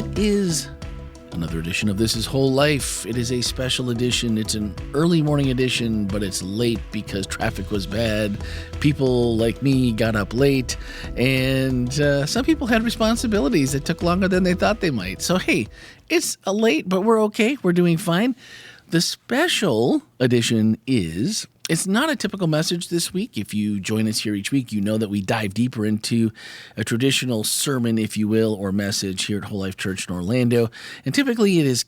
it is another edition of This Is Whole Life. It is a special edition. It's an early morning edition, but it's late because traffic was bad. People like me got up late, and some people had responsibilities that took longer than they thought they might. So, hey, it's late, but we're okay. We're doing fine. The special edition is... It's not a typical message this week. If you join us here each week, you know that we dive deeper into a traditional sermon, if you will, or message here at Whole Life Church in Orlando. And typically it is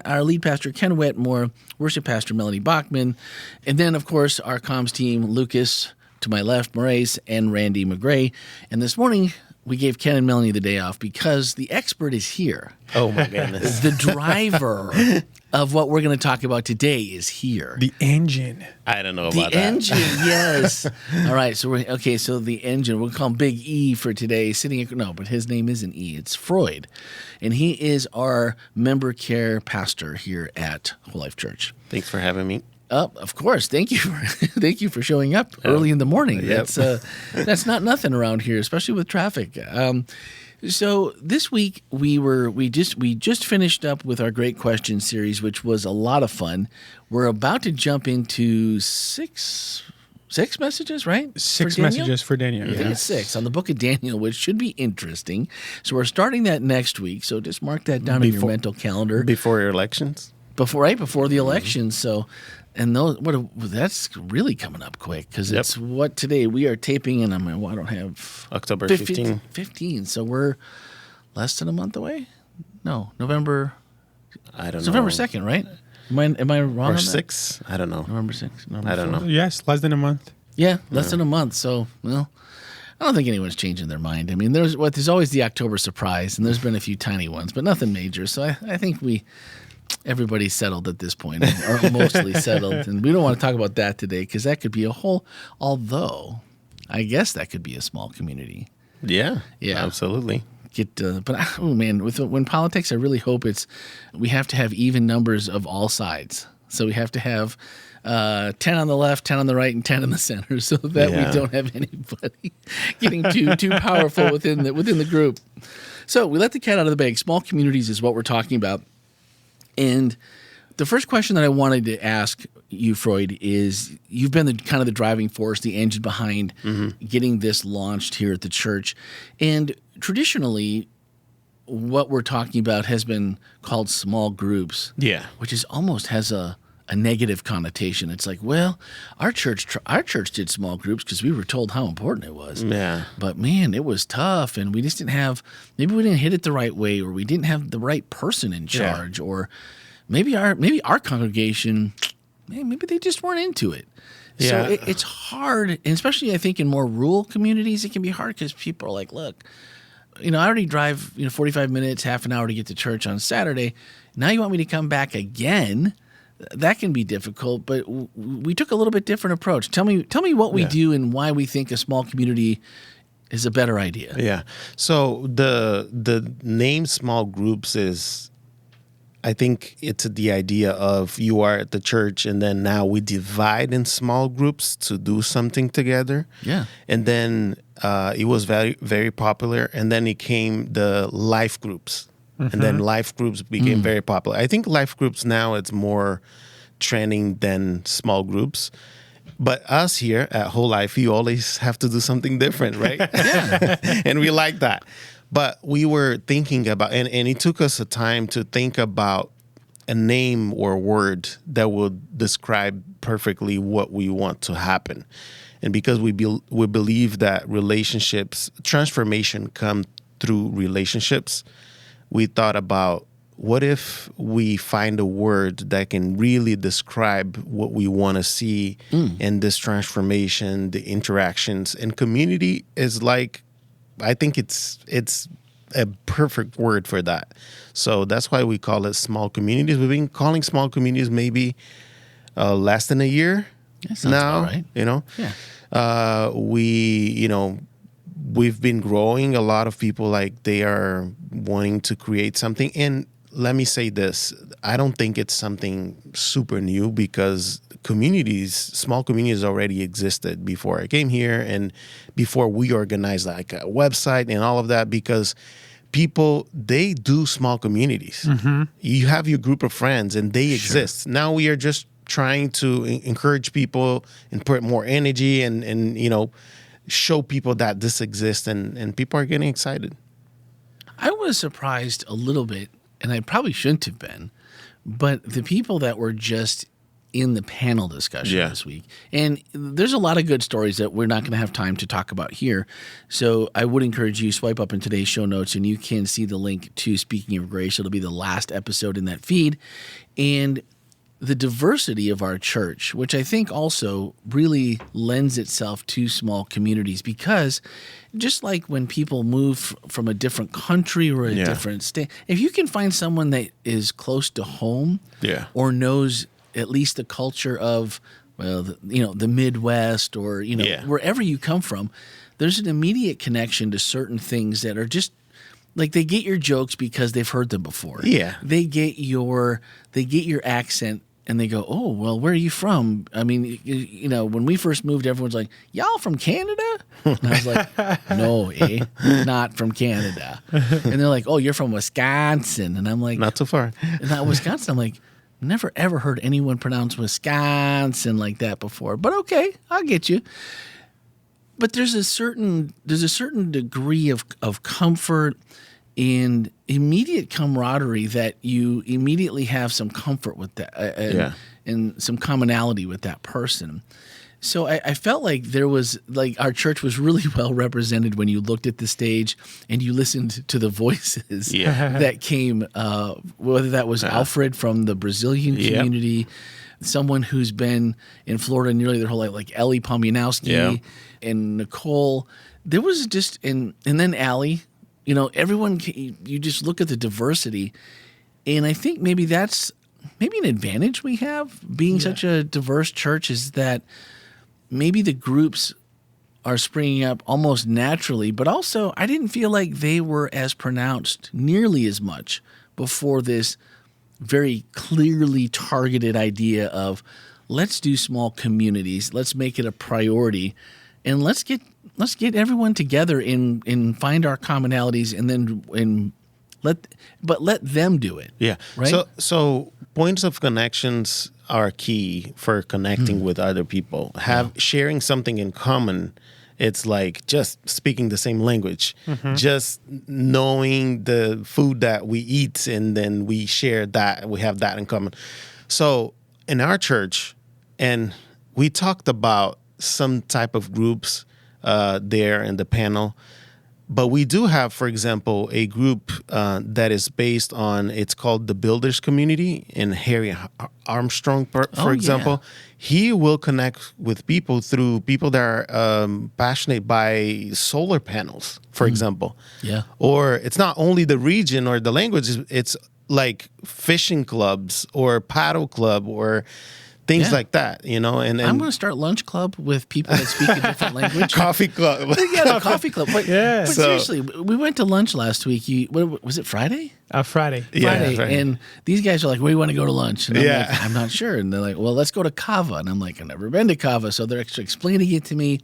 our lead pastor, Ken Wetmore, worship pastor, Melanie Bachman, and then, of course, our comms team, Lucas, to my left, Moraes, and Randy McGray. And this morning, we gave Ken and Melanie the day off because the expert is here. Oh, my goodness. The driver of what we're going to talk about today is here. The engine. I don't know about The that. engine, yes. All right, so so the engine, we'll call him Big E for today. But his name isn't E, it's Freud. And he is our member care pastor here at Whole Life Church. Thanks for having me. Of course. Thank you for showing up early in the morning. Yep. That's not nothing around here, especially with traffic. So this week we just finished up with our Great Question series, which was a lot of fun. We're about to jump into six messages, right? Six messages for Daniel. I think it's 6 on the book of Daniel, which should be interesting. So we're starting that next week. So just mark that down in your mental calendar. Before your elections? Before the election. So, and that's really coming up quick because it's what today we are taping, and I don't have October 15. 15. So we're less than a month away. No, November. I don't It's know. November 2nd, right? Am I wrong? Or on 6? I don't know. November 6th. I don't know. Yes, less than a month. Yeah, less than a month. So, well, I don't think anyone's changing their mind. I mean, there's always the October surprise, and there's been a few tiny ones, but nothing major. So I think everybody's settled at this point, or mostly settled. And we don't want to talk about that today because that could be although I guess that could be a small community. Yeah. Yeah. Absolutely. When politics, I really hope we have to have even numbers of all sides. So we have to have 10 on the left, 10 on the right, and 10 in the center, so that we don't have anybody getting too powerful within the group. So we let the cat out of the bag. Small communities is what we're talking about. And the first question that I wanted to ask you, Freud, is you've been the driving force, the engine behind getting this launched here at the church. And traditionally, what we're talking about has been called small groups. Yeah. Which is almost has a negative connotation. It's like, well, our church did small groups because we were told how important it was. Yeah. But man, it was tough, and we just maybe we didn't hit it the right way, or we didn't have the right person in charge, or maybe our congregation, maybe they just weren't into it. Yeah. So it's hard, and especially I think in more rural communities, it can be hard because people are like, look, I already drive 45 minutes, half an hour to get to church on Saturday. Now you want me to come back again? That can be difficult, but we took a little bit different approach. Tell me what we do and why we think a small community is a better idea. Yeah. So the name small groups is, I think it's the idea of you are at the church and then now we divide in small groups to do something together. Yeah. And then it was very, very popular. And then it came the life groups. And then life groups became very popular. I think life groups now, it's more trending than small groups. But us here at Whole Life, you always have to do something different, right? Yeah. And we like that. But we were thinking about, and it took us a time to think about a name or word that would describe perfectly what we want to happen. And because we believe that transformation come through relationships, we thought about what if we find a word that can really describe what we want to see in this transformation, the interactions. And community is like, I think it's a perfect word for that. So that's why we call it small communities. We've been calling small communities maybe less than a year now. Right. Yeah. We've been growing. A lot of people, they are wanting to create something. And let me say this, I don't think it's something super new because small communities already existed before I came here and before we organized a website and all of that, because people, they do small communities. You have your group of friends and they exist. Now we are just trying to encourage people and put more energy and show people that this exists, and people are getting excited. I was surprised a little bit, and I probably shouldn't have been, but the people that were just in the panel discussion this week, and there's a lot of good stories that we're not going to have time to talk about here. So I would encourage you, swipe up in today's show notes and you can see the link to Speaking of Grace. It'll be the last episode in that feed. And the diversity of our church, which I think also really lends itself to small communities, because just like when people move from a different country or a different state, if you can find someone that is close to home or knows at least the culture of, the Midwest or, wherever you come from, there's an immediate connection to certain things that are just like they get your jokes because they've heard them before. Yeah. They get your accent and they go, oh, well, where are you from? I mean, when we first moved, everyone's like, y'all from Canada? And I was like, no, not from Canada. And they're like, oh, you're from Wisconsin. And I'm like, not too far. Not Wisconsin. I'm like, never ever heard anyone pronounce Wisconsin like that before. But okay, I'll get you. But there's a certain degree of comfort and immediate camaraderie that you immediately have some comfort with that and some commonality with that person. So I felt like there was, like, our church was really well represented when you looked at the stage and you listened to the voices that came, whether that was Alfred from the Brazilian community, someone who's been in Florida nearly their whole life, like Ellie Pomianowski and Nicole. There was just, and then Allie, everyone, you just look at the diversity. And I think maybe that's an advantage we have being such a diverse church, is that maybe the groups are springing up almost naturally, but also I didn't feel like they were as pronounced nearly as much before this very clearly targeted idea of let's do small communities, let's make it a priority, and let's get everyone together and find our commonalities, and let them do it. Yeah. Right. So points of connections are key for connecting with other people. Sharing something in common. It's like just speaking the same language, just knowing the food that we eat, and then we share that. We have that in common. So in our church, and we talked about some type of groups there in the panel. But we do have, for example, a group that is based on, it's called the Builders Community, and Harry Armstrong, for example. He will connect with people through people that are passionate by solar panels, for example. Yeah. Or it's not only the region or the language, it's like fishing clubs or paddle club or things like that, and I'm going to start lunch club with people that speak a different language. Coffee club. Yeah, the coffee club. But So, seriously, we went to lunch last week. What was it, Friday? Friday. Friday. Right. And these guys are like, where do you want to go to lunch? And I'm Yeah. like, I'm not sure. And they're like, well, let's go to Kava. And I'm like, I've never been to Kava. So they're actually explaining it to me.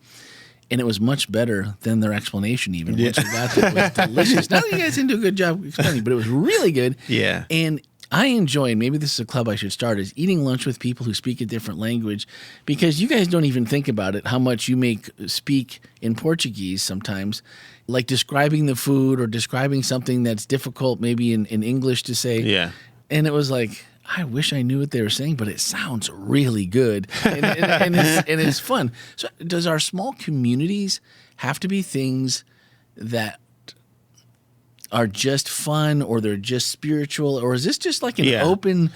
And it was much better than their explanation even. Once we got there, it was delicious. Now you guys didn't do a good job explaining, but it was really good. Yeah. And I enjoy, and maybe this is a club I should start, is eating lunch with people who speak a different language, because you guys don't even think about it, how much you speak in Portuguese sometimes, like describing the food or describing something that's difficult maybe in English to say. Yeah. And it was like, I wish I knew what they were saying, but it sounds really good. And it's fun. So does our small communities have to be things that are just fun, or they're just spiritual, or is this just like an open,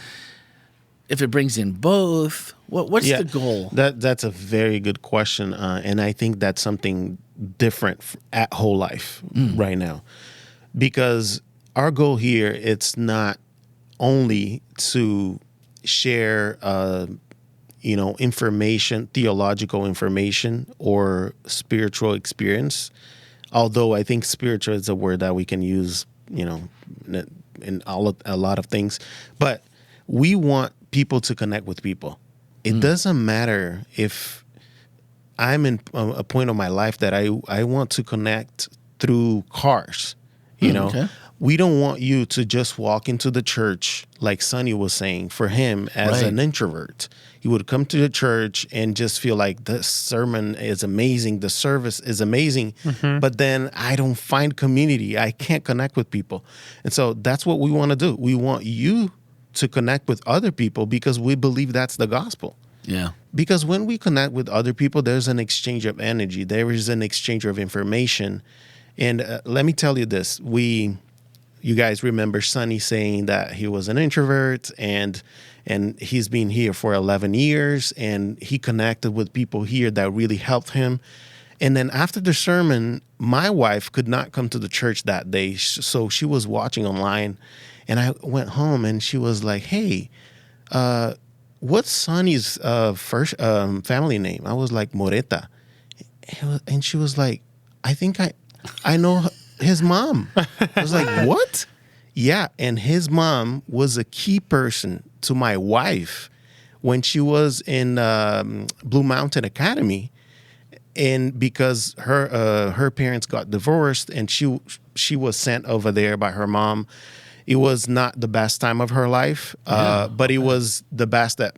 if it brings in both, what's the goal? That's a very good question, and I think that's something different at Whole Life right now, because our goal here, it's not only to share information, theological information or spiritual experience. Although I think spiritual is a word that we can use, in a lot of things. But we want people to connect with people. It doesn't matter if I'm in a point of my life that I want to connect through cars. You know, okay. we don't want you to just walk into the church like Sonny was saying. For him, as Right. an introvert, he would come to the church and just feel like the sermon is amazing, the service is amazing, but then I don't find community. I can't connect with people. And so that's what we want to do. We want you to connect with other people because we believe that's the gospel. Yeah. Because when we connect with other people, there's an exchange of energy. There is an exchange of information. And let me tell you this. You guys remember Sonny saying that he was an introvert and he's been here for 11 years and he connected with people here that really helped him. And then after the sermon, my wife could not come to the church that day. So she was watching online and I went home and she was like, hey, what's Sonny's first family name? I was like, Moreta. And she was like, I think I know his mom. I was like, what? Yeah. And his mom was a key person to my wife when she was in Blue Mountain Academy. And because her parents got divorced and she was sent over there by her mom, it was not the best time of her life, but it was the best that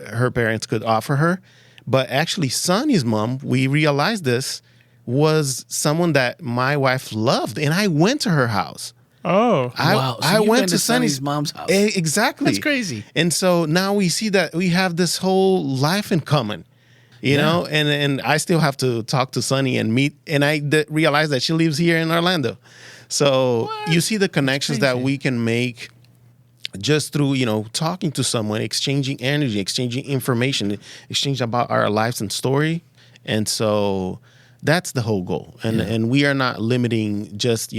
her parents could offer her. But actually, Sonny's mom, we realized this, was someone that my wife loved, and I went to her house. Oh, Wow. So I you've went been to Sonny's mom's house. Exactly. That's crazy. And so now we see that we have this whole life in common, you know, and I still have to talk to Sonny and meet, and I realize that she lives here in Orlando. So you see the connections that we can make just through, talking to someone, exchanging energy, exchanging information, exchange about our lives and story. And so that's the whole goal. And we are not limiting just,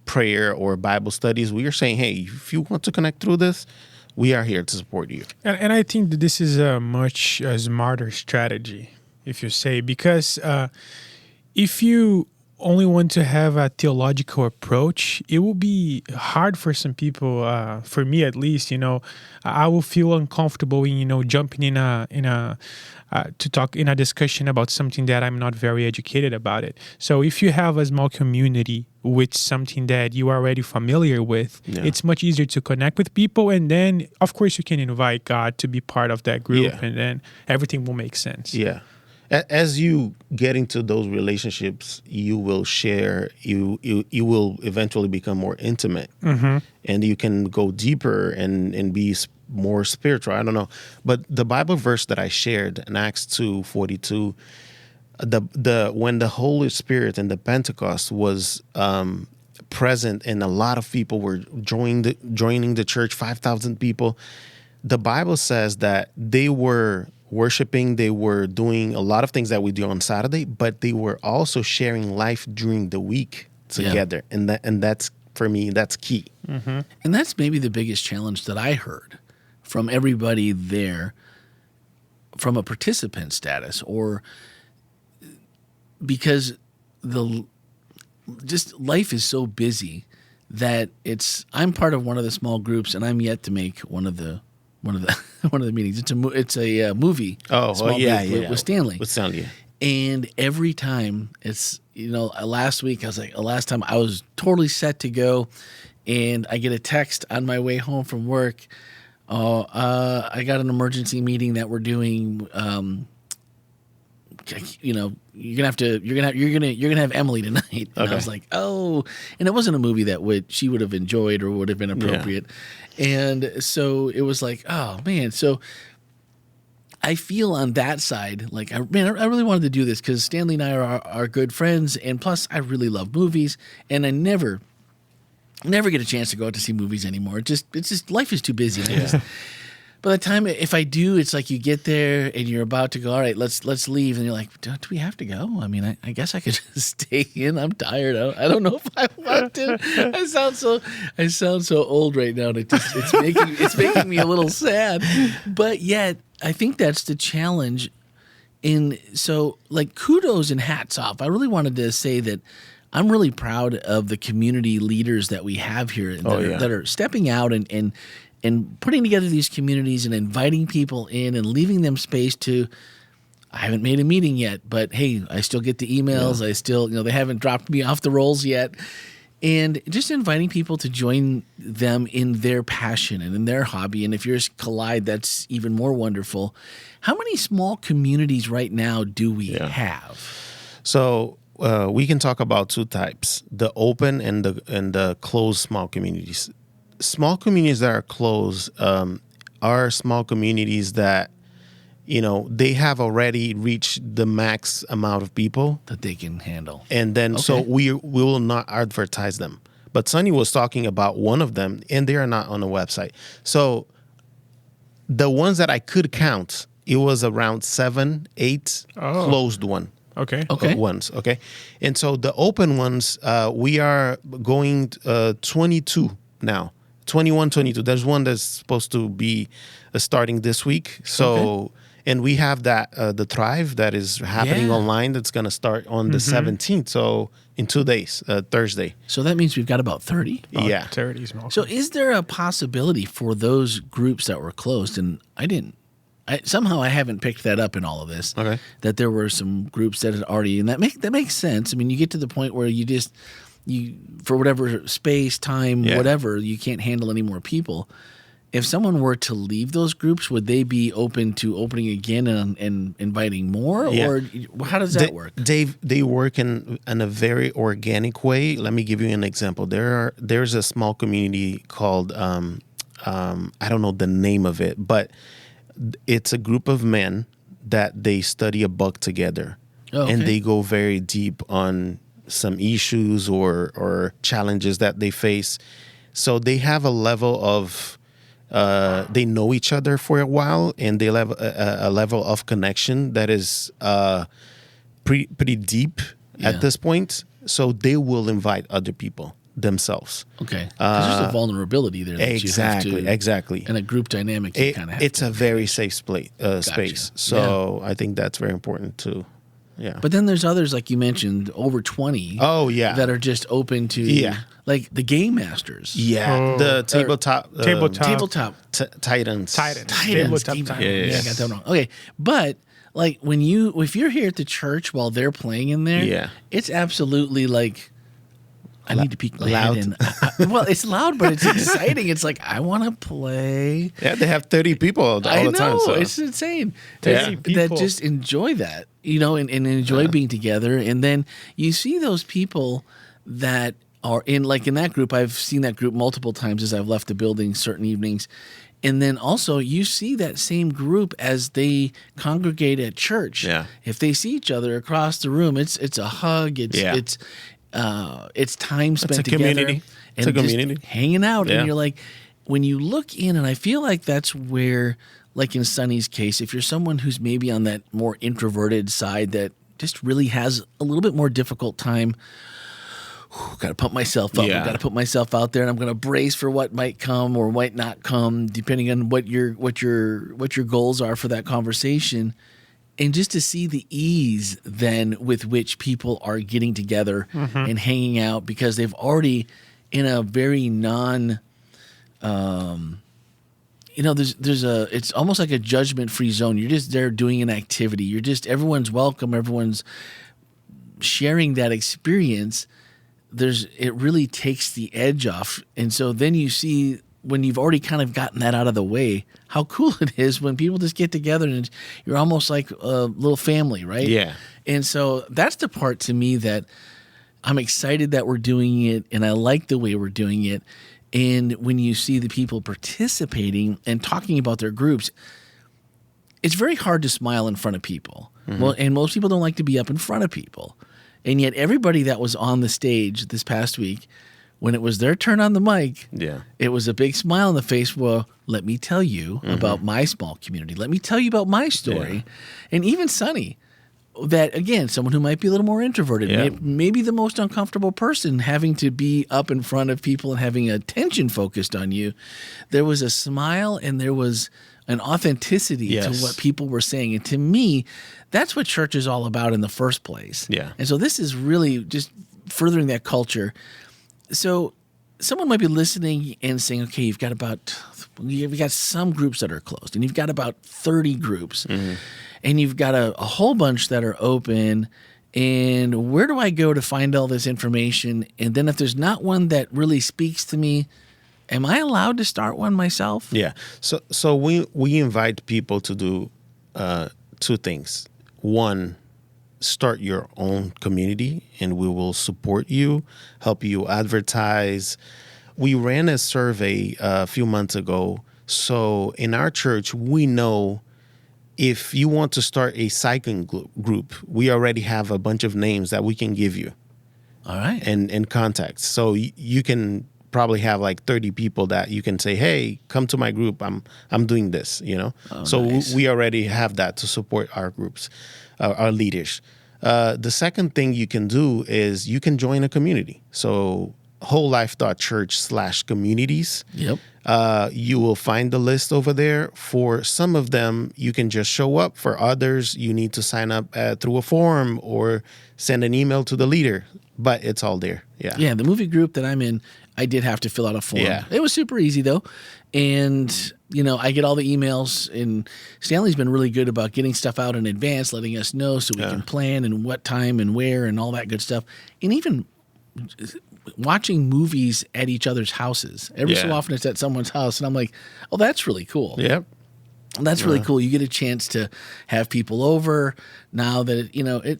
prayer or Bible studies. We are saying, hey, if you want to connect through this, we are here to support you. and I think that this is a much smarter strategy, if you say, because if you only want to have a theological approach, it will be hard for some people. For me, at least, I will feel uncomfortable in jumping in a to talk in a discussion about something that I'm not very educated about it. So if you have a small community with something that you are already familiar with, it's much easier to connect with people. And then, of course, you can invite God to be part of that group, and then everything will make sense. Yeah. As you get into those relationships, you will share, you will eventually become more intimate, and you can go deeper and be more spiritual. I don't know. But the Bible verse that I shared in Acts 2:42, when the Holy Spirit and the Pentecost was present and a lot of people were joining the church, 5,000 people, the Bible says that they were worshiping, they were doing a lot of things that we do on Saturday, but they were also sharing life during the week together. And that's, for me, that's key. And that's maybe the biggest challenge that I heard from everybody there from a participant status, or because life is so busy that I'm part of one of the small groups and I'm yet to make one of the meetings. It's a movie. With Stanley. With Stanley. And every time it's, last week last time I was totally set to go, and I get a text on my way home from work. I got an emergency meeting that we're doing. You're gonna have Emily tonight. And I was like, oh, and it wasn't a movie that she would have enjoyed or would have been appropriate. And so it was like, oh man. So I feel on that side, like, I really wanted to do this because Stanley and I are good friends, and plus I really love movies, and I never get a chance to go out to see movies anymore. It's just life is too busy. By the time, if I do, it's like you get there and you're about to go, all right, let's leave. And you're like, do we have to go? I mean, I guess I could just stay in. I'm tired. I don't know if I want to. I sound so old right now. And it's making me a little sad. But yet, I think that's the challenge. So kudos and hats off. I really wanted to say that I'm really proud of the community leaders that we have here that are stepping out and putting together these communities and inviting people in and leaving them space to. I haven't made a meeting yet, but hey, I still get the emails. I still, they haven't dropped me off the rolls yet. and just inviting people to join them in their passion and in their hobby. And if yours collide, that's even more wonderful. How many small communities right now do we have? So we can talk about two types: the open and the closed small communities. Small communities that are closed are small communities that, they have already reached the max amount of people That they can handle. and then so we will not advertise them. But Sonny was talking about one of them, and they are not on the website. So the ones that I could count, it was around 7, 8 closed one. Okay. Ones. Okay. And so the open ones, we are going 22 now. 21, 22. There's one that's supposed to be starting this week. So, and we have that, the Thrive that is happening online that's going to start on the 17th. So in 2 days, Thursday. So that means we've got about 30. Yeah. 30 small. So is there a possibility for those groups that were closed, and somehow I haven't picked that up in all of this, that there were some groups that had already, and that makes sense. I mean, you get to the point where you for whatever space, time, whatever, you can't handle any more people. If someone were to leave those groups, would they be open to opening again and inviting more? Or how does that work? They work in a very organic way. Let me give you an example. There's a small community called, I don't know the name of it, but it's a group of men that they study a book together. And they go very deep on some issues or challenges that they face. So they have a level of, they know each other for a while, and they have a level of connection that is pretty deep at this point. So they will invite other people themselves. Okay. Because there's a vulnerability there that you have to. Exactly. And a group dynamic you kind of have It's to a very safe space. So I think that's very important too. Yeah. But then there's others, like you mentioned, over 20. That are just open to, like the Game Masters. Yeah. The tabletop Titans. Tabletop Titans. Yeah, I got that wrong. Okay. But like if you're here at the church while they're playing in there, it's absolutely like, I need to peek my head in. Well, it's loud, but it's exciting. It's like, I want to play. Yeah, they have 30 people all the time. So. It's insane. 30 people. That just enjoy that, and enjoy being together. And then you see those people that are in that group. I've seen that group multiple times as I've left the building certain evenings. And then also you see that same group as they congregate at church. Yeah. If they see each other across the room, it's a hug. It's time spent together. Community. It's a community. Just hanging out. And you're like, when you look in, and I feel like that's where, like in Sonny's case, if you're someone who's maybe on that more introverted side that just really has a little bit more difficult time, got to pump myself up. I've got to put myself out there, and I'm going to brace for what might come or might not come, depending on what your goals are for that conversation. And just to see the ease then with which people are getting together and hanging out, because they've already, in a very it's almost like a judgment-free zone. You're just there doing an activity. Everyone's welcome. Everyone's sharing that experience. It really takes the edge off. And so then you see, when you've already kind of gotten that out of the way, how cool it is when people just get together and you're almost like a little family, right? Yeah. And so that's the part to me that I'm excited that we're doing it, and I like the way we're doing it. And when you see the people participating and talking about their groups, it's very hard to smile in front of people. Well, and most people don't like to be up in front of people. And yet everybody that was on the stage this past week, when it was their turn on the mic, it was a big smile on the face. Well, let me tell you about my small community. Let me tell you about my story. And even Sonny, that, again, someone who might be a little more introverted, maybe the most uncomfortable person, having to be up in front of people and having attention focused on you, there was a smile and there was an authenticity to what people were saying. And to me, that's what church is all about in the first place. Yeah. And so this is really just furthering that culture. So someone might be listening and saying, okay, you've got some groups that are closed, and you've got about 30 groups, and you've got a whole bunch that are open, And where do I go to find all this information? And then if there's not one that really speaks to me, am I allowed to start one myself? Yeah. So we invite people to do two things. One, start your own community, and we will support you, help you advertise. We ran a survey a few months ago. So in our church, we know if you want to start a cycling group, we already have a bunch of names that we can give you. All right. And contacts. So you can probably have like 30 people that you can say, hey, come to my group. I'm doing this, So nice. we already have that to support our groups, our leaders. The second thing you can do is you can join a community. So wholelife.church/communities. Yep. You will find the list over there. For some of them, you can just show up. For others, you need to sign up through a form or send an email to the leader. But it's all there. Yeah. Yeah, the movie group that I'm in, I did have to fill out a form. Yeah. It was super easy though. And, I get all the emails, and Stanley's been really good about getting stuff out in advance, letting us know so we can plan and what time and where and all that good stuff. And even watching movies at each other's houses. Every so Yeah. often it's at someone's house, and I'm like, oh, that's really cool. Yep. That's really cool. You get a chance to have people over now that,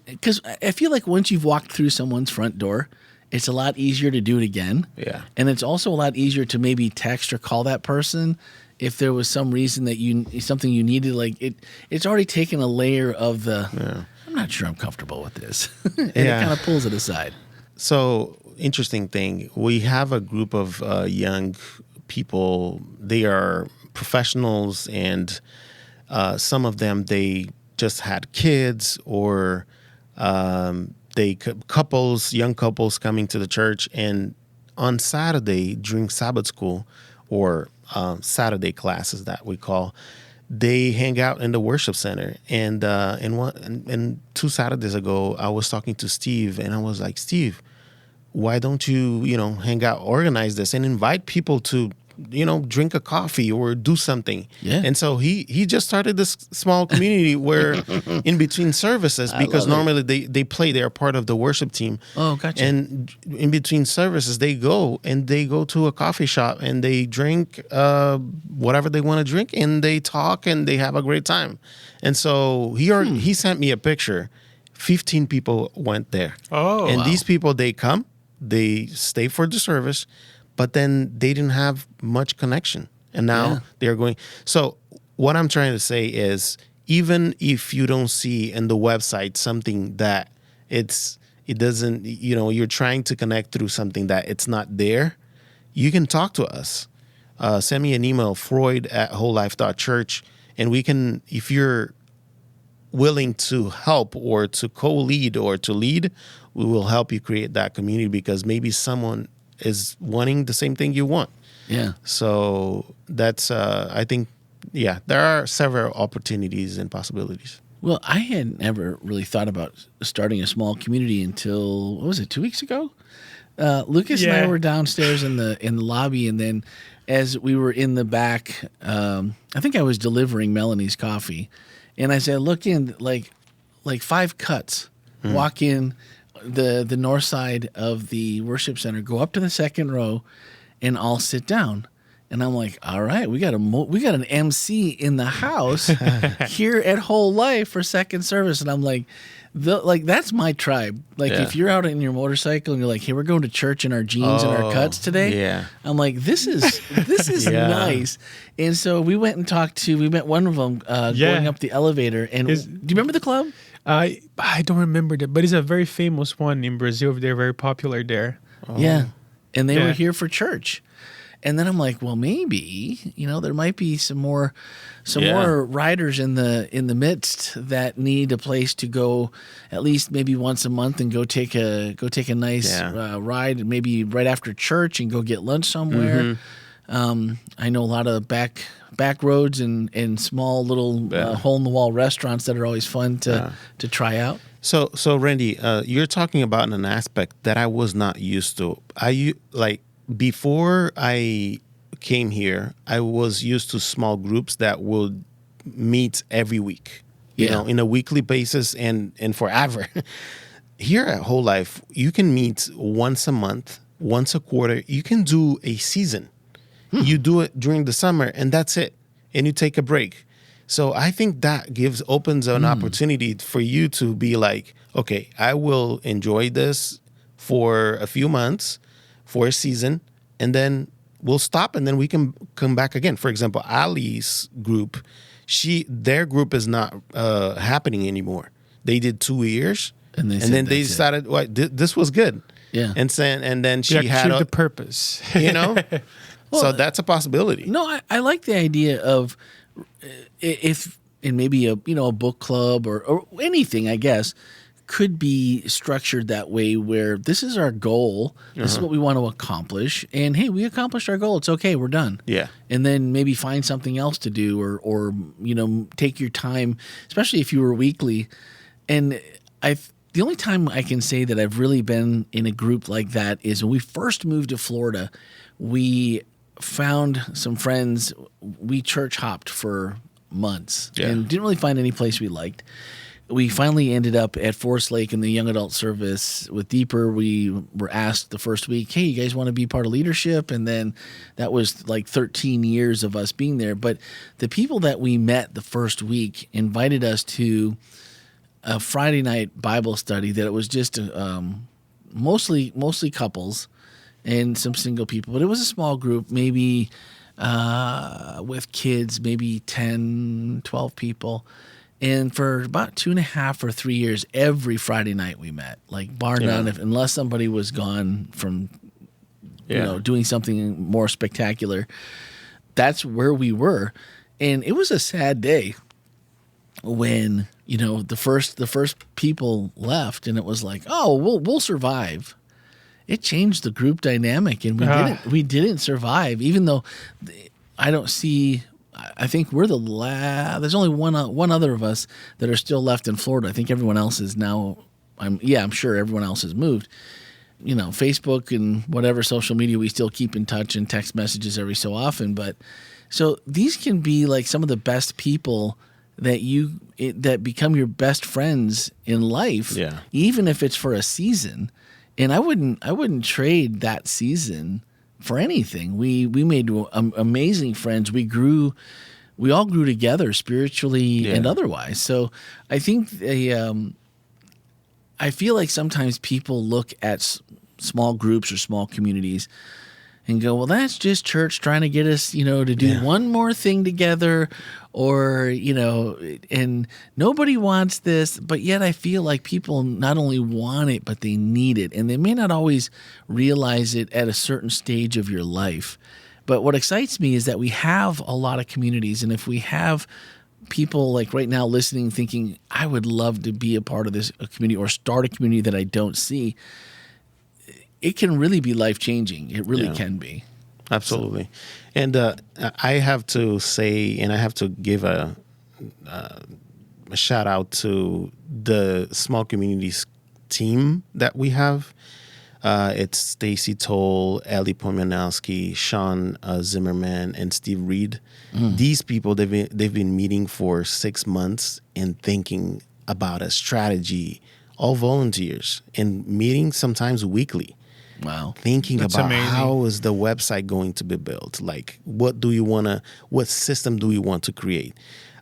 because I feel like once you've walked through someone's front door, it's a lot easier to do it again. Yeah. And it's also a lot easier to maybe text or call that person if there was some reason that something you needed. Like it's already taken a layer of I'm not sure I'm comfortable with this. And it kind of pulls it aside. So, interesting thing. We have a group of young people. They are professionals, and some of them, they just had kids, or young couples coming to the church. And on Saturday, during Sabbath school, or Saturday classes that we call, they hang out in the worship center. And 2 Saturdays ago, I was talking to Steve, and I was like, Steve, why don't you, hang out, organize this, and invite people to, drink a coffee or do something. Yeah. And so he just started this small community where in between services, because normally they play, they're part of the worship team. Oh, gotcha. And in between services, they go to a coffee shop and they drink whatever they want to drink, and they talk and they have a great time. And so he sent me a picture. 15 people went there. Oh, and wow. these people, they come, they stay for the service, but then they didn't have much connection. And now they're going. So what I'm trying to say is, even if you don't see in the website something that it doesn't, you're trying to connect through something that it's not there, you can talk to us. Send me an email, freud@wholelife.church, and we can, if you're willing to help or to co-lead or to lead, we will help you create that community, because maybe someone is wanting the same thing you want. Yeah. So that's, I think, there are several opportunities and possibilities. Well, I had never really thought about starting a small community until, what was it, 2 weeks ago? Lucas and I were downstairs in the lobby, and then as we were in the back, I think I was delivering Melanie's coffee, and I said, look in, like 5 cuts, walk in the north side of the worship center, go up to the second row, and all sit down. And I'm like, all right, we got an MC in the house here at Whole Life for second service. And I'm like, that's my tribe. Like, if you're out in your motorcycle and you're like, hey, we're going to church in our jeans and our cuts today. Yeah. I'm like, this is nice. And so we met one of them going up the elevator. And do you remember the club? I don't remember that, but it's a very famous one in Brazil. They're very popular there. Yeah. And they were here for church. And then I'm like, well, maybe, there might be some more riders in the midst that need a place to go at least maybe once a month and go take a nice ride, maybe right after church, and go get lunch somewhere. I know a lot of back roads and small little hole in the wall restaurants that are always fun to try out. So Randy, you're talking about an aspect that I was not used to. Before I came here, I was used to small groups that would meet every week, in a weekly basis and forever. here at Whole Life, you can meet once a month, once a quarter. You can do a season. You do it during the summer, and that's it. And you take a break. So I think that opens an opportunity for you to be like, okay, I will enjoy this for a few months, for a season, and then we'll stop, and then we can come back again. For example, Ali's group, their group is not happening anymore. They did 2 years, and then they decided, well, this was good. Yeah. And then she You had achieved the purpose. you know, so that's a possibility. No, I like the idea of if in maybe a book club or anything, I guess, could be structured that way where this is our goal, this is what we want to accomplish, and hey, we accomplished our goal. It's okay, we're done. Yeah. And then maybe find something else to do or take your time, especially if you were weekly. And the only time I can say that I've really been in a group like that is when we first moved to Florida. We found some friends. We church hopped for months and didn't really find any place we liked. We finally ended up at Forest Lake in the young adult service with Deeper. We were asked the first week, hey, you guys want to be part of leadership? And then that was like 13 years of us being there. But the people that we met the first week invited us to a Friday night Bible study that it was just mostly couples and some single people. But it was a small group, maybe with kids, maybe 10, 12 people. And for about 2.5 or 3 years, every Friday night we met, like bar none, unless somebody was gone from, doing something more spectacular. That's where we were, and it was a sad day when the first people left, and it was like, oh, we'll survive. It changed the group dynamic, and we didn't survive, even though I don't see. I think we're the last. There's only one other of us that are still left in Florida. I think everyone else is now. I'm sure everyone else has moved. Facebook and whatever social media, we still keep in touch and text messages every so often. But so these can be like some of the best people that become your best friends in life. Yeah. Even if it's for a season, and I wouldn't trade that season for anything. We made amazing friends. We all grew together spiritually and otherwise. So I think I feel like sometimes people look at small groups or small communities and go, well, that's just church trying to get us, to do one more thing together, or, and nobody wants this. But yet I feel like people not only want it, but they need it. And they may not always realize it at a certain stage of your life. But what excites me is that we have a lot of communities. And if we have people like right now listening, thinking, I would love to be a part of this community or start a community that I don't see, it can really be life-changing. It really can be. Absolutely. So. And I have to say, and I have to give a shout out to the small communities team that we have. It's Stacy Toll, Ellie Pomianowski, Sean Zimmerman, and Steve Reed. These people, they've been meeting for 6 months and thinking about a strategy, all volunteers, and meeting sometimes weekly. Wow. Thinking That's about amazing. How is the website going to be built? Like, what system do we want to create?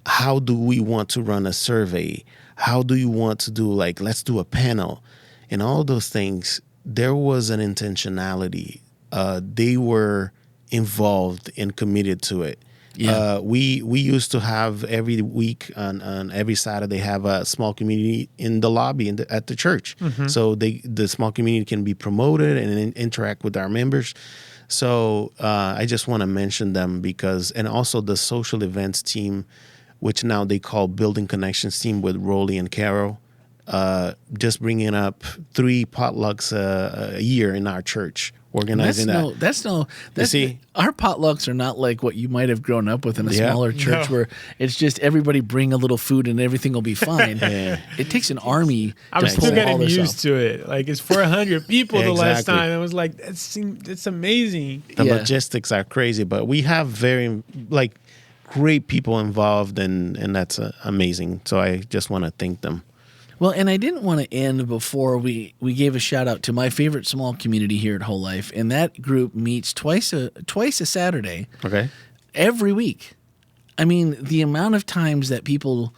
How do we want to run a survey? How do you want to do, let's do a panel? And all those things, there was an intentionality. They were involved and committed to it. Yeah. We used to have every week on every Saturday have a small community in the lobby at the church. Mm-hmm. So the small community can be promoted and interact with our members. So I just want to mention them and also the social events team, which now they call Building Connections team with Rolly and Carol, just bringing up 3 potlucks a year in our church. Organizing our potlucks are not like what you might have grown up with in a smaller church where it's just everybody bring a little food and everything will be fine. It takes an army. I'm still getting used to it. Like, it's 400 people the last time. I was like, it's amazing. The logistics are crazy, but we have very great people involved, and that's amazing. So I just want to thank them. Well, and I didn't want to end before we gave a shout out to my favorite small community here at Whole Life, and that group meets twice a Saturday Okay. every week. I mean, the amount of times that people,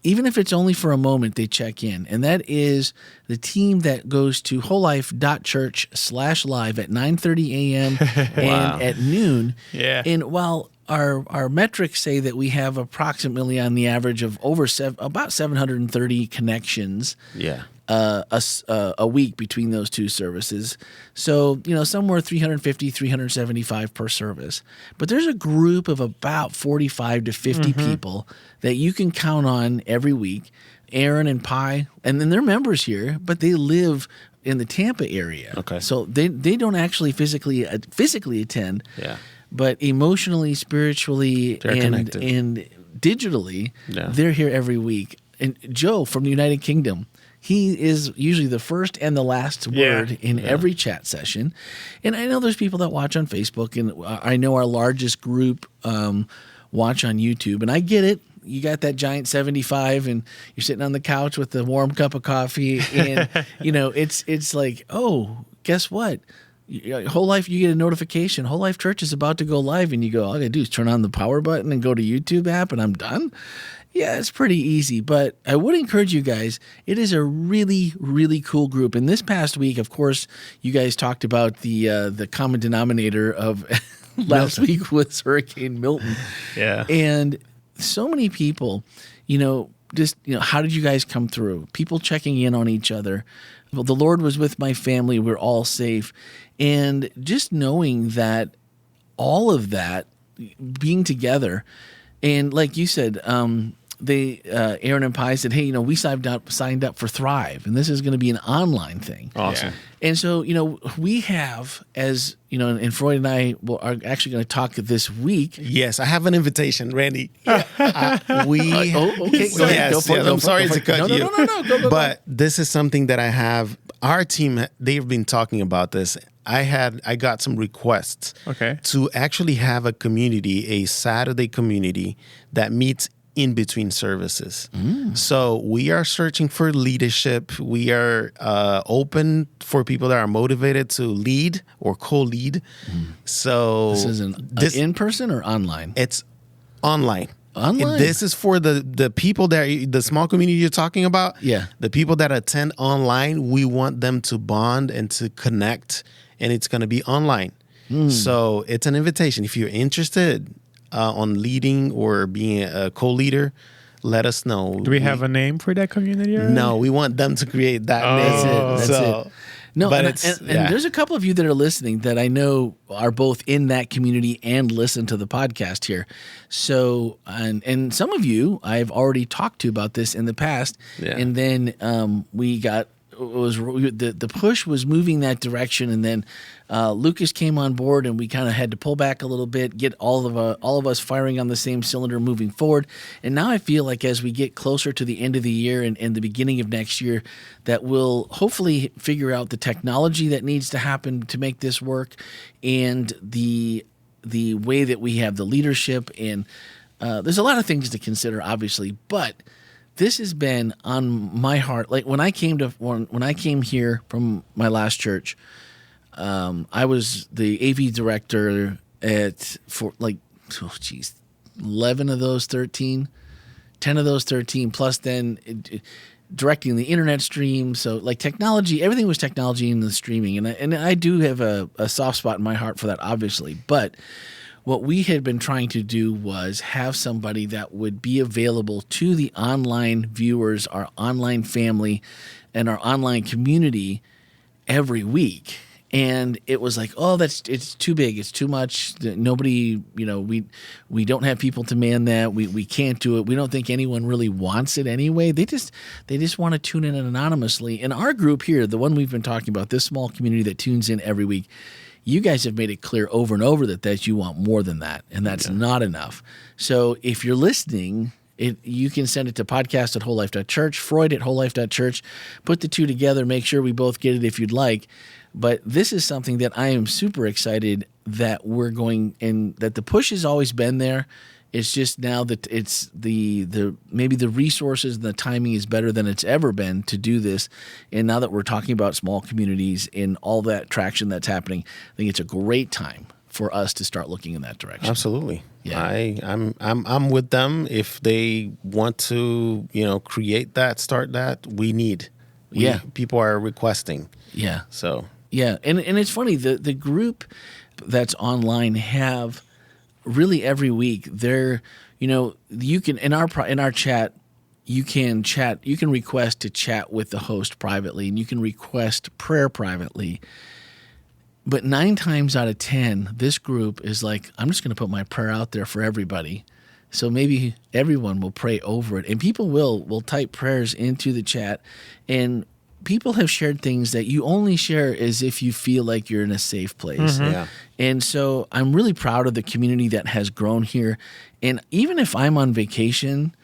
even if it's only for a moment, they check in. And that is the team that goes to wholelife.church/live at 9:30 a.m. and at noon. Yeah. And while our metrics say that we have approximately on the average of about 730 connections Yeah. a week between those two services. So, somewhere 350, 375 per service. But there's a group of about 45 to 50 people that you can count on every week. Aaron and Pi, and then they're members here, but they live in the Tampa area. Okay. So they don't actually physically attend. Yeah. But emotionally, spiritually, They're and connected. digitally, Yeah. they're here every week. And Joe from the United Kingdom, he is usually the first and the last word in every chat session. And I know there's people that watch on Facebook, and I know our largest group watch on YouTube. And I get it. You got that giant 75, and you're sitting on the couch with the warm cup of coffee, and it's like, oh, guess what? Whole Life, you get a notification. Whole Life Church is about to go live, and you go, all I gotta do is turn on the power button and go to YouTube app, and I'm done. Yeah, it's pretty easy, but I would encourage you guys. It is a really, really cool group. And this past week, of course, you guys talked about the common denominator of last week was Hurricane Milton. Yeah. And so many people, how did you guys come through? People checking in on each other. Well, the Lord was with my family. We're all safe. And just knowing that all of that being together, and like you said, Aaron and Pi said, hey, we signed up for Thrive, and this is going to be an online thing. Awesome. And so, we have, as and Freud and I are actually going to talk this week. Yes, I have an invitation, Randy. Okay. Okay. Go ahead. Go for it. I'm sorry to cut you. No. Go. But this is something that I have. Our team, they've been talking about this. I got some requests to actually have a community, a Saturday community that meets in between services. So we are searching for leadership. We are open for people that are motivated to lead or co-lead. So This is in person or online? it's online. Online. This is for the people the small community you're talking about. Yeah. The people that attend online, we want them to bond and to connect, and it's going to be online. So it's an invitation. If you're interested on leading or being a co-leader, let us know. Do we have a name for that community already? No, we want them to create that name. That's it. No, but and there's a couple of you that are listening that I know are both in that community and listen to the podcast here. So, and some of you I've already talked to about this in the past. Yeah. And then the push was moving that direction, and then Lucas came on board, and we kind of had to pull back a little bit, get all of us firing on the same cylinder moving forward. And now I feel like as we get closer to the end of the year and the beginning of next year, that we'll hopefully figure out the technology that needs to happen to make this work, and the way that we have the leadership. And there's a lot of things to consider, obviously, but this has been on my heart. Like when I came here from my last church, I was the AV director for 11 of those 13, 10 of those 13, plus then directing the internet stream. So like technology, everything was technology in the streaming. And I do have a soft spot in my heart for that, obviously. But what we had been trying to do was have somebody that would be available to the online viewers, our online family, and our online community every week. And it was like, it's too big, it's too much. Nobody, we don't have people to man that. We can't do it. We don't think anyone really wants it anyway. They just want to tune in anonymously. And our group here, the one we've been talking about, this small community that tunes in every week, you guys have made it clear over and over that you want more than that, and that's not enough. So if you're listening, you can send it to podcast@wholelife.church, Freud@wholelife.church. Put the two together, make sure we both get it if you'd like. But this is something that I am super excited that we're going, and that the push has always been there, It's just now that it's the maybe the resources and the timing is better than it's ever been to do this. And now that we're talking about small communities and all that traction that's happening, I think it's a great time for us to start looking in that direction. Absolutely. Yeah. I'm with them. If they want to, create that, start that, people are requesting. Yeah. So Yeah, and it's funny, the group that's online have really every week they're, you can in our chat you can request to chat with the host privately, and you can request prayer privately. But 9 times out of 10, this group is like, I'm just going to put my prayer out there for everybody. So maybe everyone will pray over it, and people will type prayers into the chat, and people have shared things that you only share as if you feel like you're in a safe place. Yeah. And so I'm really proud of the community that has grown here. And even if I'm on vacation,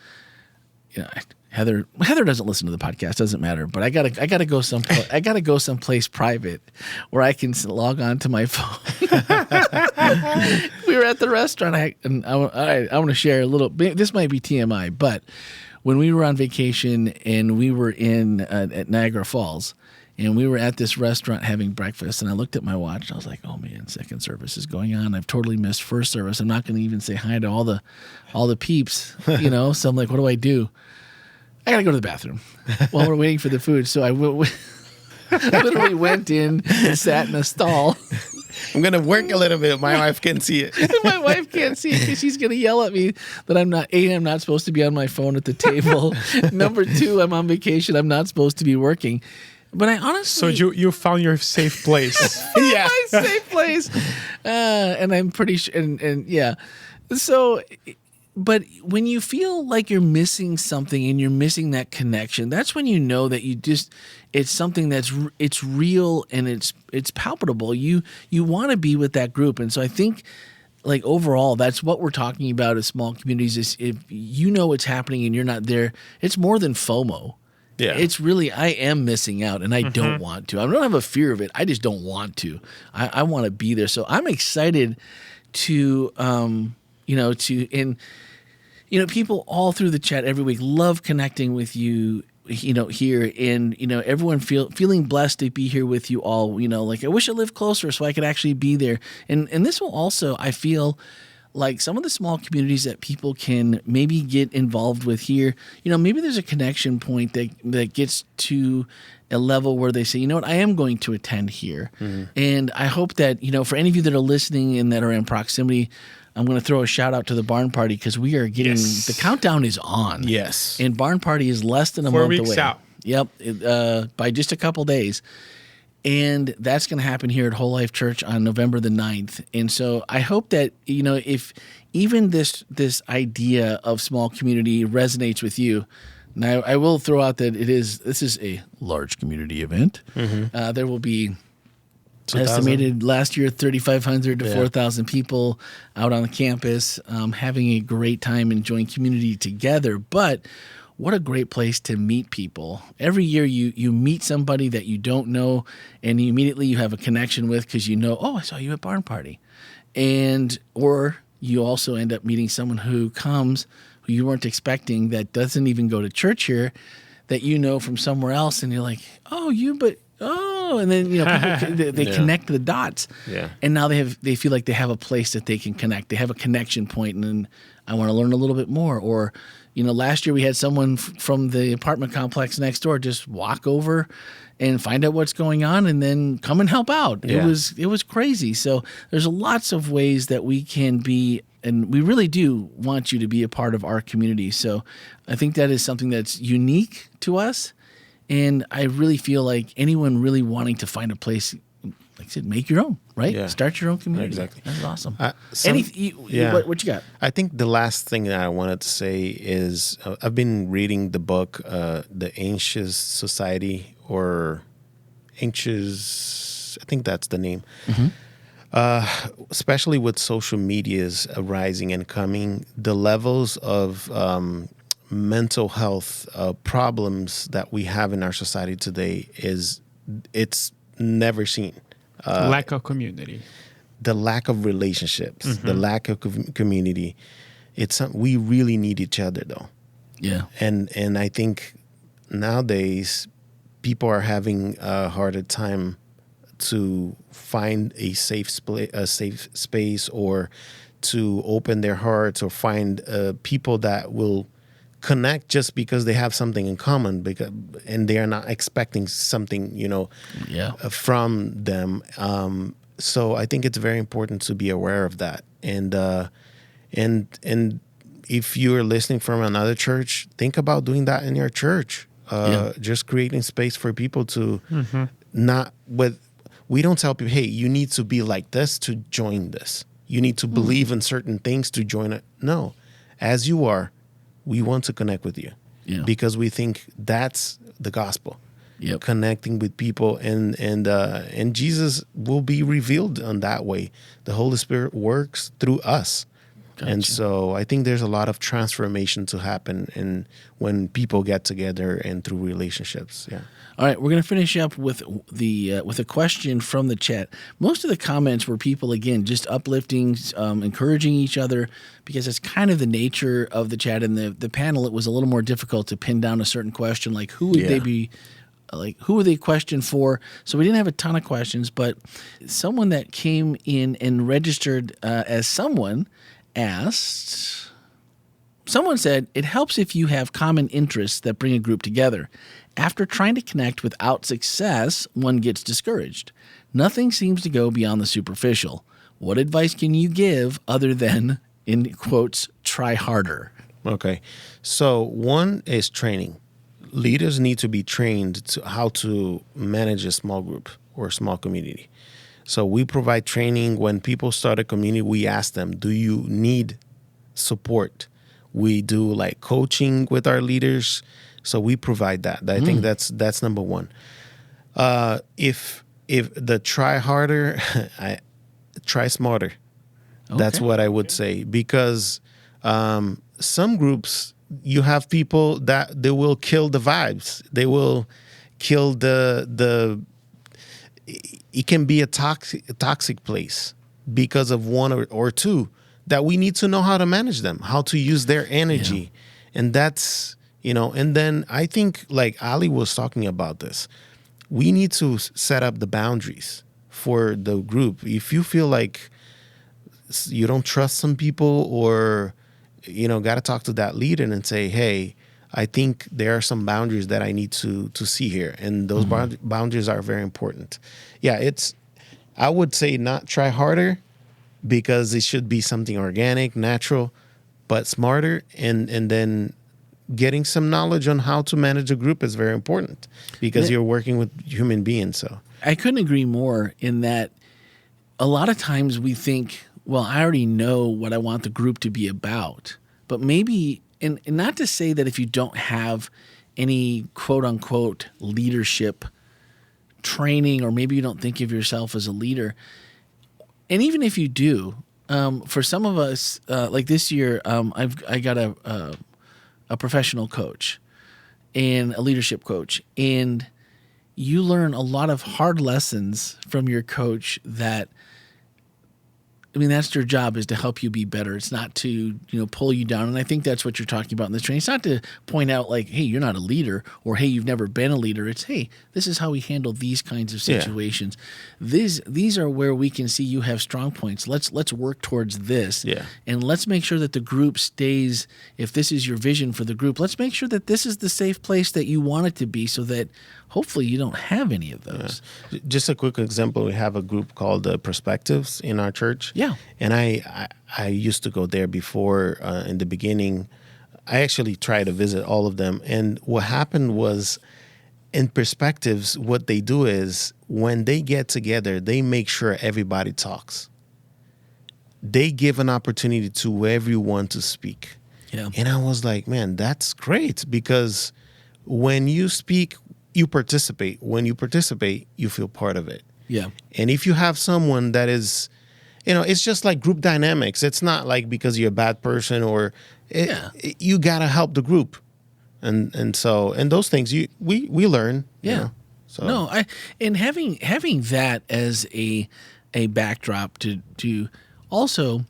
Heather doesn't listen to the podcast, doesn't matter, but I gotta go someplace. I gotta go someplace private where I can log on to my phone. We were at the restaurant, I want to share a little. This might be TMI, but when we were on vacation and we were at Niagara Falls, and we were at this restaurant having breakfast, and I looked at my watch, and I was like, "Oh man, second service is going on. I've totally missed first service. I'm not going to even say hi to all the peeps, So I'm like, what do I do? I got to go to the bathroom while we're waiting for the food. So I literally went in and sat in a stall. I'm going to work a little bit. My wife can't see it. My wife can't see it because she's going to yell at me that I'm not supposed to be on my phone at the table. Number 2, I'm on vacation. I'm not supposed to be working. But I honestly... So you found your safe place. Yeah. My safe place. And I'm pretty sure... And yeah. So... But when you feel like you're missing something and you're missing that connection, that's when you know that it's something it's real and it's palpable. You want to be with that group. And so I think like overall, that's what we're talking about as small communities is if you know what's happening and you're not there, it's more than FOMO. Yeah. It's really, I am missing out and I don't want to. I don't have a fear of it. I just don't want to. I want to be there. So I'm excited to, people all through the chat every week love connecting with you, here, and, everyone feeling blessed to be here with you all, like I wish I lived closer so I could actually be there. And this will also, I feel like some of the small communities that people can maybe get involved with here, maybe there's a connection point that gets to a level where they say, you know what, I am going to attend here. Mm-hmm. And I hope that, for any of you that are listening and that are in proximity, I'm going to throw a shout out to the Barn Party because we are getting the countdown is on. Yes. And Barn Party is less than a 4 month weeks away. out. Yep. By just a couple days. And that's going to happen here at Whole Life Church on November the 9th. And so I hope that, if even this idea of small community resonates with you. Now, I will throw out that this is a large community event. Mm-hmm. There will be 2,000. Estimated last year 3,500 to 4,000 people out on the campus having a great time enjoying community together. But what a great place to meet people. Every year you meet somebody that you don't know and immediately you have a connection with because I saw you at Barn Party. Or you also end up meeting someone who comes who you weren't expecting that doesn't even go to church here that from somewhere else, and you're like, and then people, they connect the dots, and now they feel like they have a place that they can connect. They have a connection point, and then I want to learn a little bit more. Or, last year we had someone from the apartment complex next door just walk over and find out what's going on, and then come and help out. Yeah. It was crazy. So there's lots of ways that we can be. And we really do want you to be a part of our community. So I think that is something that's unique to us. And I really feel like anyone really wanting to find a place, like I said, make your own, right? Yeah. Start your own community. Exactly. That's awesome. What you got? I think the last thing that I wanted to say is I've been reading the book, The Anxious Society, or Anxious, I think that's the name. Mm-hmm. Especially with social medias rising and coming, the levels of mental health problems that we have in our society today it's never seen. Lack of community. The lack of relationships, the lack of community. we really need each other though. Yeah. And I think nowadays people are having a harder time to find a safe space, or to open their hearts, or find people that will connect just because they have something in common, and they are not expecting something, from them. So I think it's very important to be aware of that. And if you're listening from another church, think about doing that in your church. Just creating space for people to we don't tell people, hey, you need to be like this to join this. You need to believe in certain things to join it. No, as you are, we want to connect with you because we think that's the gospel. Yep. Connecting with people, and Jesus will be revealed on that way. The Holy Spirit works through us. Gotcha. And so I think there's a lot of transformation to happen when people get together and through relationships. Yeah. All right, we're going to finish up with with a question from the chat. Most of the comments were people, again, just uplifting, encouraging each other, because it's kind of the nature of the chat. And the panel, it was a little more difficult to pin down a certain question, like who would they be, like who would they question for? So we didn't have a ton of questions, but someone that came in and registered as someone asked, someone said, it helps if you have common interests that bring a group together. After trying to connect without success, one gets discouraged. Nothing seems to go beyond the superficial. What advice can you give other than, in quotes, try harder? Okay. So one is training. Leaders need to be trained to how to manage a small group or a small community. So we provide training. When people start a community, we ask them, do you need support? We do like coaching with our leaders. So we provide that. I think that's number one. If the try harder, try smarter. Okay. That's what I would say, because some groups, you have people that they will kill the vibes. They will kill the. It can be a toxic place because of one or two that we need to know how to manage them, how to use their energy, and that's. And then I think, like Ali was talking about this, we need to set up the boundaries for the group. If you feel like you don't trust some people, or, got to talk to that leader and say, hey, I think there are some boundaries that I need to see here. And those boundaries are very important. Yeah, I would say not try harder, because it should be something organic, natural, but smarter. And then getting some knowledge on how to manage a group is very important, because you're working with human beings. So I couldn't agree more in that a lot of times we think, well, I already know what I want the group to be about. But maybe, and not to say that if you don't have any quote unquote leadership training, or maybe you don't think of yourself as a leader, and even if you do, for some of us, like this year, I got a professional coach and a leadership coach, and you learn a lot of hard lessons from your coach that, that's their job, is to help you be better. It's not to, pull you down. And I think that's what you're talking about in this training. It's not to point out like, hey, you're not a leader, or hey, you've never been a leader. It's, hey, this is how we handle these kinds of situations. Yeah. These are where we can see you have strong points. Let's work towards this. Yeah. And let's make sure that the group stays, if this is your vision for the group, let's make sure that this is the safe place that you want it to be, so that hopefully you don't have any of those. Yeah. Just a quick example, we have a group called Perspectives in our church. Yeah. And I used to go there before in the beginning. I actually tried to visit all of them. And what happened was, in Perspectives, what they do is when they get together, they make sure everybody talks. They give an opportunity to everyone to speak. Yeah. And I was like, man, that's great, because when you speak, you participate. When you participate, you feel part of it. Yeah. And if you have someone that is, it's just like group dynamics. It's not like because you're a bad person, or you got to help the group. And those things we learn. Yeah. So no, and having that as a backdrop to also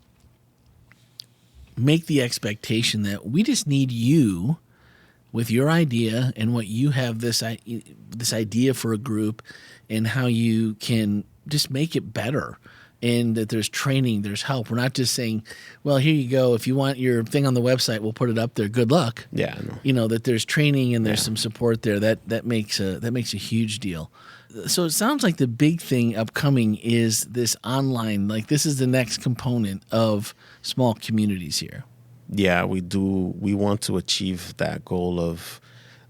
make the expectation that we just need you with your idea and what you have this idea for a group and how you can just make it better, and that there's training, there's help. We're not just saying, well, here you go. If you want your thing on the website, we'll put it up there. Good luck. Yeah, I know. You know, that there's training and there's some support there. That makes a huge deal. So it sounds like the big thing upcoming is this online, like this is the next component of small communities here. Yeah, we do. We want to achieve that goal of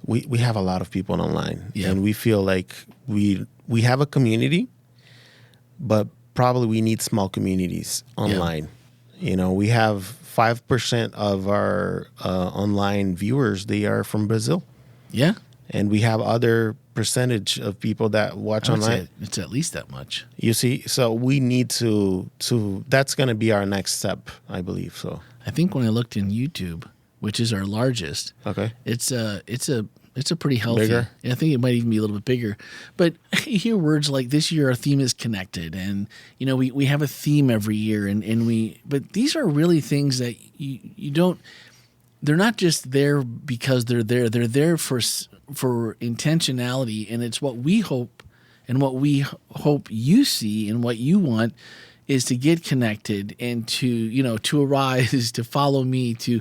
we have a lot of people online, and we feel like we have a community, but probably we need small communities online. You know, we have 5% of our online viewers, they are from Brazil. Yeah. And we have other percentage of people that watch online. It's at least that much. You see, so we need to that's going to be our next step, I believe. So I think when I looked in YouTube, which is our largest, okay, it's a pretty healthy. Bigger? I think it might even be a little bit bigger. But you hear words like this year our theme is connected, and you know we have a theme every year, but these are really things that you don't. They're not just there because they're there. They're there for intentionality, and it's what we hope, and what we hope you see, and what you want is to get connected and to arise, to follow me, to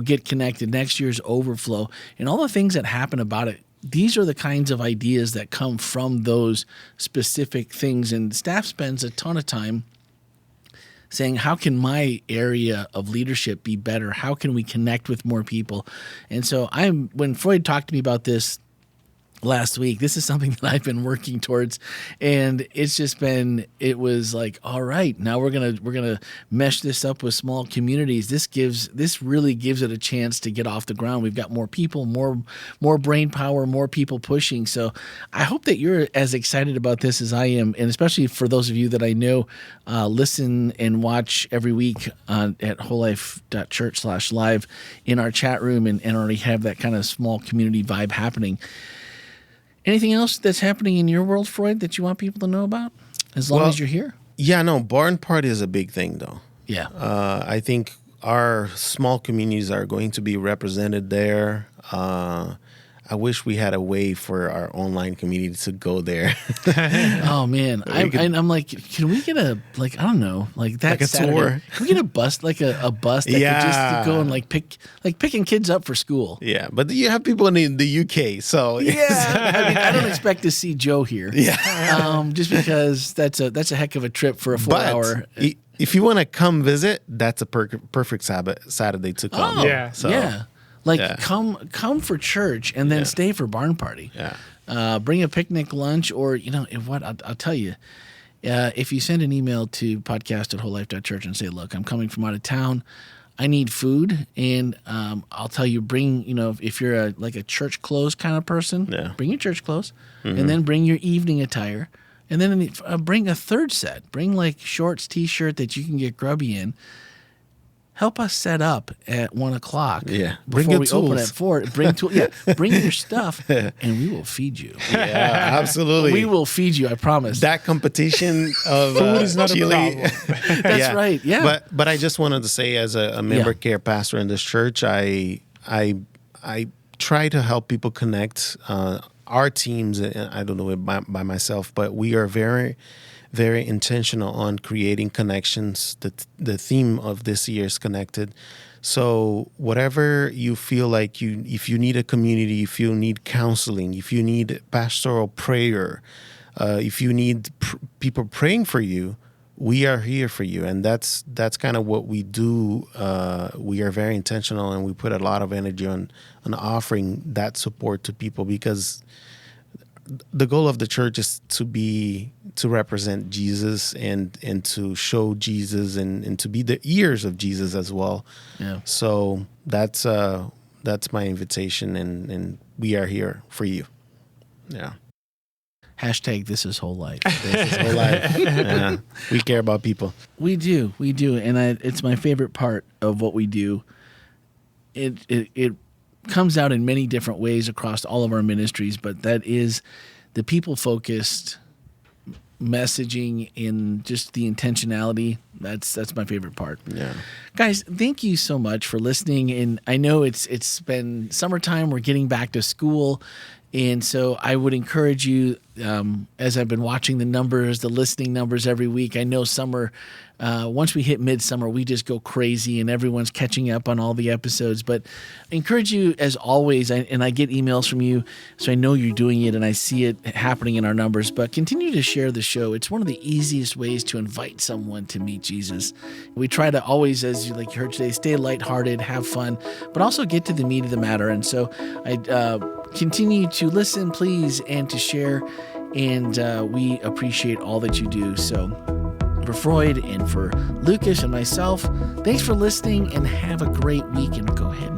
get connected. Next year's overflow and all the things that happen about it. These are the kinds of ideas that come from those specific things, and staff spends a ton of time saying, how can my area of leadership be better? How can we connect with more people? And so when Freud talked to me about this last week, this is something that I've been working towards, and it was like, all right, now we're gonna mesh this up with small communities. This really gives it a chance to get off the ground. We've got more people, more brain power, more people pushing. So I hope that you're as excited about this as I am, and especially for those of you that I know listen and watch every week at wholelife.church/live in our chat room and already have that kind of small community vibe happening. Anything else that's happening in your world, Freud, that you want people to know about as long as you're here? Yeah, no, barn party is a big thing, though. Yeah. I think our small communities are going to be represented there. I wish we had a way for our online community to go there. Oh man, I'm like, can we get a I don't know, like that like a Saturday, tour? Can we get a bus, like a bus that could just go and picking kids up for school? Yeah, but you have people in the UK, so Yeah, I mean, I don't expect to see Joe here. Yeah, just because that's a heck of a trip for a 4-hour. If you want to come visit, that's a perfect Saturday to come. Oh, Yeah. So, yeah. Come for church and then stay for barn party. Yeah. Bring a picnic lunch, or I'll tell you, if you send an email to podcast@wholelife.church and say, look, I'm coming from out of town, I need food, and I'll tell you, bring, if you're a church clothes kind of person, bring your church clothes, and then bring your evening attire, and then bring a third set, bring like shorts, t-shirt that you can get grubby in. Help us set up at 1:00. Yeah, before we open at 4. Bring your stuff, and we will feed you. Yeah, absolutely. We will feed you. I promise. That competition of Food is not chili. a problem. That's right. Yeah. But I just wanted to say, as a member care pastor in this church, I try to help people connect. Our teams, I don't know it by myself, but we are very, very intentional on creating connections. The theme of this year is connected. So whatever you feel like if you need a community, if you need counseling, if you need pastoral prayer, if you need people praying for you, we are here for you. And that's kind of what we do. We are very intentional, and we put a lot of energy on offering that support to people, because the goal of the church is to represent Jesus and to show Jesus and to be the ears of Jesus as well. Yeah. So that's my invitation, and we are here for you. Yeah. # this is whole life. This is whole life. Yeah. We care about people. We do, and it's my favorite part of what we do. It comes out in many different ways across all of our ministries, but that is the people-focused messaging and just the intentionality. That's my favorite part. Yeah. Guys, thank you so much for listening. And I know it's been summertime. We're getting back to school. And so I would encourage you, as I've been watching the numbers, the listening numbers every week, I know summer, once we hit midsummer, we just go crazy and everyone's catching up on all the episodes. But I encourage you, as always, and I get emails from you, so I know you're doing it and I see it happening in our numbers, but continue to share the show. It's one of the easiest ways to invite someone to meet Jesus. We try to always, as you heard today, stay lighthearted, have fun, but also get to the meat of the matter. And so I continue to listen, please, and to share. And we appreciate all that you do. So for Freud and for Lucas and myself, thanks for listening and have a great week. And go ahead